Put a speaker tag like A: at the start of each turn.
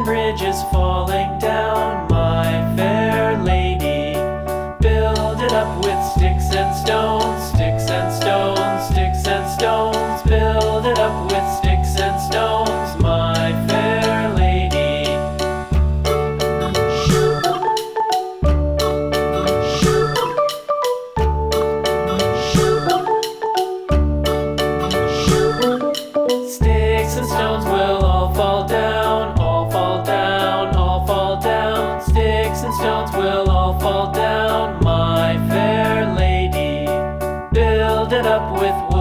A: and bridges falling down, my fair lady. Build it up with sticks and stones, sticks and stones, sticks and stones. Build it up with sticks and stones, my fair lady. Sticks and stones will all fall down, all fall down, all fall down. Sticks and stones will all fall down, my fair lady. Build it up with